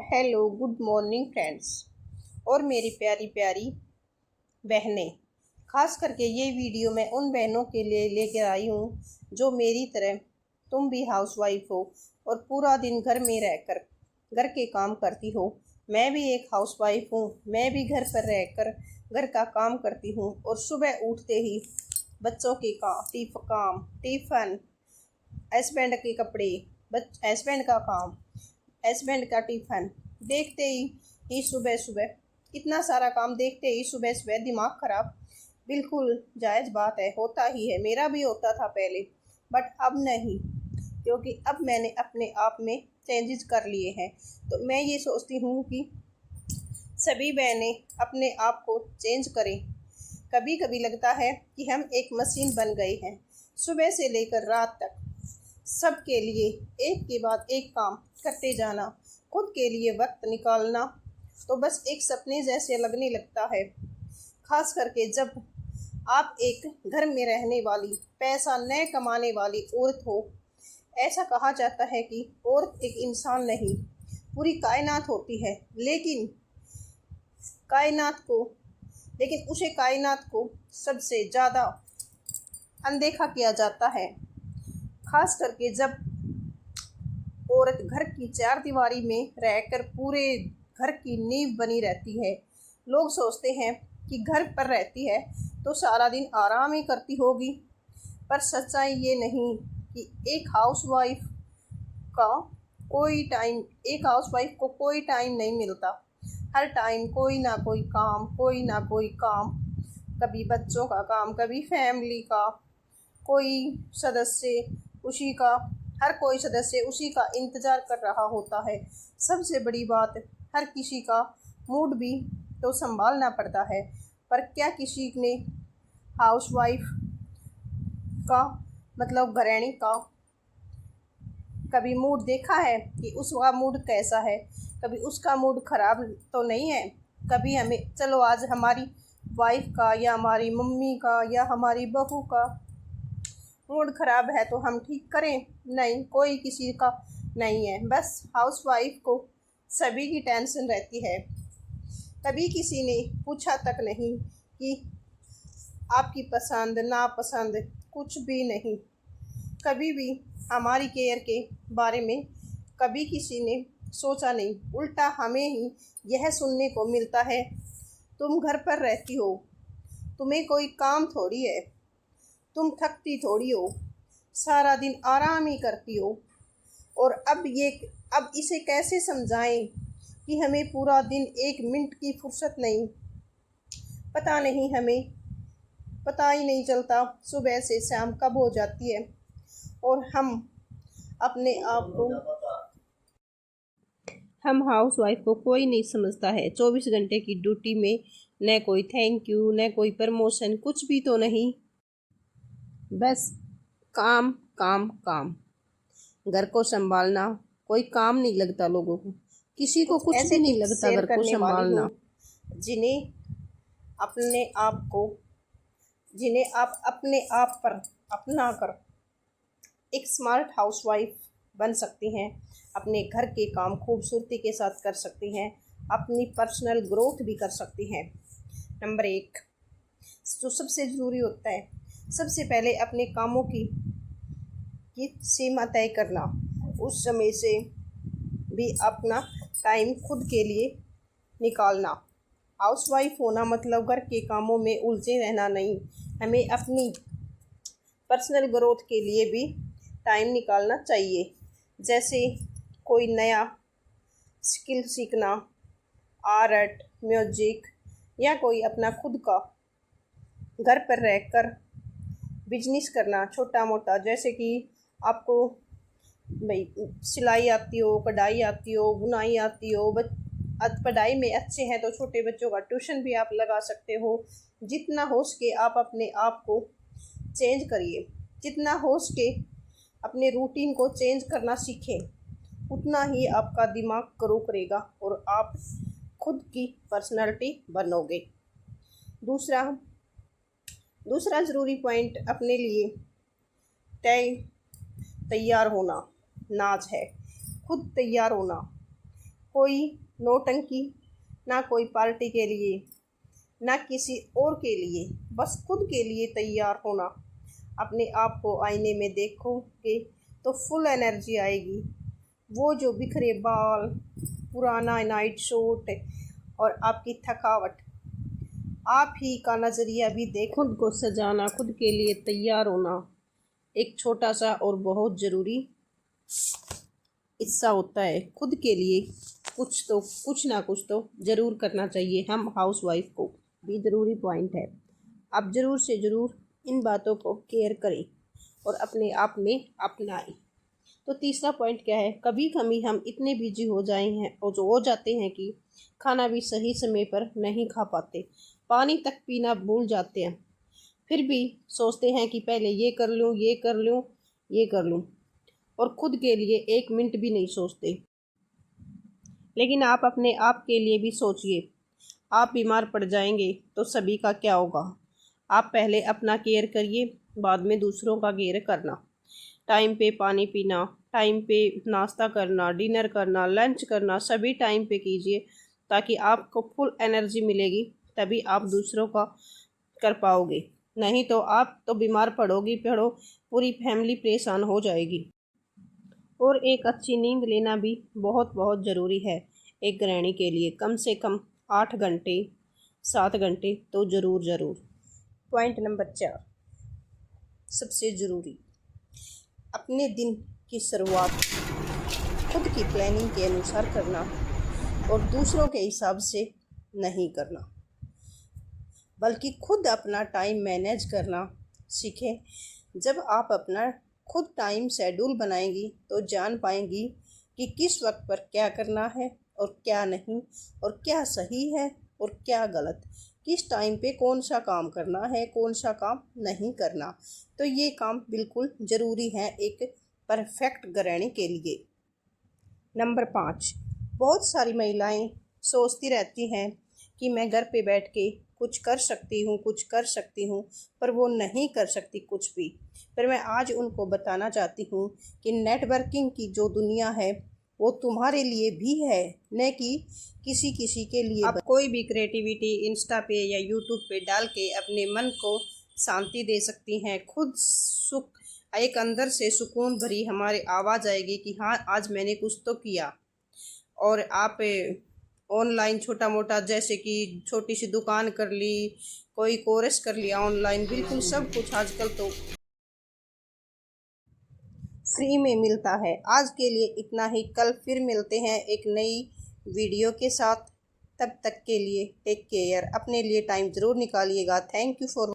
Hello good morning friends और मेरी प्यारी प्यारी बहनें। खास करके ये वीडियो मैं उन बहनों के लिए लेकर आई हूँ जो मेरी तरह तुम भी हाउसवाइफ हो और पूरा दिन घर में रहकर घर के काम करती हो। मैं भी एक हाउसवाइफ हूँ। मैं भी घर पर रहकर घर का काम करती हूँ और सुबह उठते ही बच्चों के काम टिफ़न, हस्बैंड के कपड़े, हस्बैंड का काम, हस्बैंड का टिफ़न देखते ही सुबह सुबह इतना सारा काम देखते ही सुबह सुबह दिमाग खराब बिल्कुल जायज़ बात है, होता ही है। मेरा भी होता था पहले, बट अब नहीं, क्योंकि अब मैंने अपने आप में चेंजेस कर लिए हैं। तो मैं ये सोचती हूँ कि सभी बहनें अपने आप को चेंज करें। कभी कभी लगता है कि हम एक मशीन बन गए हैं, सुबह से लेकर रात तक सबके लिए एक के बाद एक काम करते जाना, खुद के लिए वक्त निकालना तो बस एक सपने जैसे लगने लगता है। खास करके जब आप एक घर में रहने वाली, पैसा न कमाने वाली औरत हो। ऐसा कहा जाता है कि औरत एक इंसान नहीं, पूरी कायनात होती है, कायनात को उसे कायनात को सबसे ज़्यादा अनदेखा किया जाता है। खास करके जब औरत घर की चार दीवारी में रहकर पूरे घर की नींव बनी रहती है। लोग सोचते हैं कि घर पर रहती है तो सारा दिन आराम ही करती होगी, पर सच्चाई ये नहीं कि का एक हाउसवाइफ को कोई टाइम नहीं मिलता। हर टाइम कोई ना कोई काम, कभी बच्चों का काम, कभी फैमिली का, कोई सदस्य उसी का हर कोई सदस्य उसी का इंतज़ार कर रहा होता है। सबसे बड़ी बात, हर किसी का मूड भी तो संभालना पड़ता है। पर क्या किसी ने हाउसवाइफ का मतलब गृहिणी का कभी मूड देखा है कि उसका मूड कैसा है? कभी उसका मूड खराब तो नहीं है। कभी हमें चलो आज हमारी वाइफ का या हमारी मम्मी का या हमारी बहू का मूड खराब है तो हम ठीक करें? नहीं, कोई किसी का नहीं है। बस हाउसवाइफ को सभी की टेंशन रहती है। कभी किसी ने पूछा तक नहीं कि आपकी पसंद नापसंद कुछ भी नहीं। कभी भी हमारी केयर के बारे में कभी किसी ने सोचा नहीं। उल्टा हमें ही यह सुनने को मिलता है, तुम घर पर रहती हो, तुम्हें कोई काम थोड़ी है, तुम थकती थोड़ी हो, सारा दिन आराम ही करती हो। और अब इसे कैसे समझाएं कि हमें पूरा दिन एक मिनट की फुर्सत नहीं। पता नहीं, हमें पता ही नहीं चलता सुबह से शाम कब हो जाती है और अपने आप को हम हाउस वाइफ को कोई नहीं समझता है। 24 घंटे की ड्यूटी में न कोई थैंक यू, न कोई प्रमोशन, कुछ भी तो नहीं। बस काम काम काम। घर को संभालना कोई काम नहीं लगता लोगों को, किसी को कुछ भी नहीं लगता घर को संभालना। जिन्हें अपने आप को जिन्हें आप अपने आप पर अपना कर एक स्मार्ट हाउसवाइफ बन सकती हैं, अपने घर के काम खूबसूरती के साथ कर सकती हैं, अपनी पर्सनल ग्रोथ भी कर सकती हैं। नंबर 1 जो सबसे ज़रूरी होता है, सबसे पहले अपने कामों की सीमा तय करना। उस समय से भी अपना टाइम खुद के लिए निकालना। हाउसवाइफ होना मतलब घर के कामों में उलझे रहना नहीं। हमें अपनी पर्सनल ग्रोथ के लिए भी टाइम निकालना चाहिए। जैसे कोई नया स्किल सीखना, आर्ट, म्यूजिक, या कोई अपना खुद का घर पर रहकर बिजनेस करना छोटा मोटा। जैसे कि आपको भाई सिलाई आती हो, कढ़ाई आती हो, बुनाई आती हो, पढ़ाई में अच्छे हैं तो छोटे बच्चों का ट्यूशन भी आप लगा सकते हो। जितना हो सके आप अपने आप को चेंज करिए, जितना हो सके अपने रूटीन को चेंज करना सीखें, उतना ही आपका दिमाग ग्रो करेगा और आप खुद की पर्सनालिटी बनोगे। दूसरा ज़रूरी पॉइंट अपने लिए तैयार होना नाज है। खुद तैयार होना, कोई नौटंकी, ना कोई पार्टी के लिए, ना किसी और के लिए, बस खुद के लिए तैयार होना। अपने आप को आईने में देखोगे तो फुल एनर्जी आएगी। वो जो बिखरे बाल, पुराना नाइट सूट और आपकी थकावट, आप ही का नज़रिया भी देख। खुद को सजाना, खुद के लिए तैयार होना एक छोटा सा और बहुत ज़रूरी हिस्सा होता है। खुद के लिए कुछ ना कुछ तो ज़रूर करना चाहिए। हम हाउसवाइफ को भी ज़रूरी पॉइंट है। आप ज़रूर से ज़रूर इन बातों को केयर करें और अपने आप में अपनाएं। तो तीसरा पॉइंट क्या है, कभी कभी हम इतने बिजी हो जाते हैं कि खाना भी सही समय पर नहीं खा पाते, पानी तक पीना भूल जाते हैं। फिर भी सोचते हैं कि पहले ये कर लूँ, ये कर लूँ, ये कर लूँ, और खुद के लिए एक मिनट भी नहीं सोचते। लेकिन आप अपने आप के लिए भी सोचिए। आप बीमार पड़ जाएंगे तो सभी का क्या होगा। आप पहले अपना केयर करिए, बाद में दूसरों का केयर करना। टाइम पे पानी पीना, टाइम पे नाश्ता करना, डिनर करना, लंच करना, सभी टाइम पे कीजिए ताकि आपको फुल एनर्जी मिलेगी। तभी आप दूसरों का कर पाओगे, नहीं तो आप तो बीमार पड़ोगी, पूरी फैमिली परेशान हो जाएगी। और एक अच्छी नींद लेना भी बहुत बहुत ज़रूरी है एक गृहिणी के लिए। कम से कम 8 घंटे 7 घंटे तो ज़रूर। पॉइंट नंबर 4, सबसे ज़रूरी, अपने दिन की शुरुआत खुद की प्लानिंग के अनुसार करना और दूसरों के हिसाब से नहीं करना, बल्कि खुद अपना टाइम मैनेज करना सीखें। जब आप अपना खुद टाइम शेड्यूल बनाएंगी तो जान पाएंगी कि किस वक्त पर क्या करना है और क्या नहीं, और क्या सही है और क्या गलत, किस टाइम पे कौन सा काम करना है, कौन सा काम नहीं करना। तो ये काम बिल्कुल ज़रूरी है एक परफेक्ट गृहिणी के लिए। नंबर 5, बहुत सारी महिलाएं सोचती रहती हैं कि मैं घर पे बैठ के कुछ कर सकती हूँ, पर वो नहीं कर सकती कुछ भी। पर मैं आज उनको बताना चाहती हूँ कि नेटवर्किंग की जो दुनिया है वो तुम्हारे लिए भी है, न कि किसी के लिए। आप कोई भी क्रिएटिविटी इंस्टा पे या यूट्यूब पे डाल के अपने मन को शांति दे सकती हैं। खुद सुख, एक अंदर से सुकून भरी हमारी आवाज़ आएगी कि हाँ आज मैंने कुछ तो किया। और आप ऑनलाइन छोटा मोटा, जैसे कि छोटी सी दुकान कर ली, कोई कोर्स कर लिया ऑनलाइन, बिल्कुल सब कुछ आजकल तो फ्री में मिलता है। आज के लिए इतना ही, कल फिर मिलते हैं एक नई वीडियो के साथ। तब तक के लिए टेक केयर, अपने लिए टाइम ज़रूर निकालिएगा। Thank you for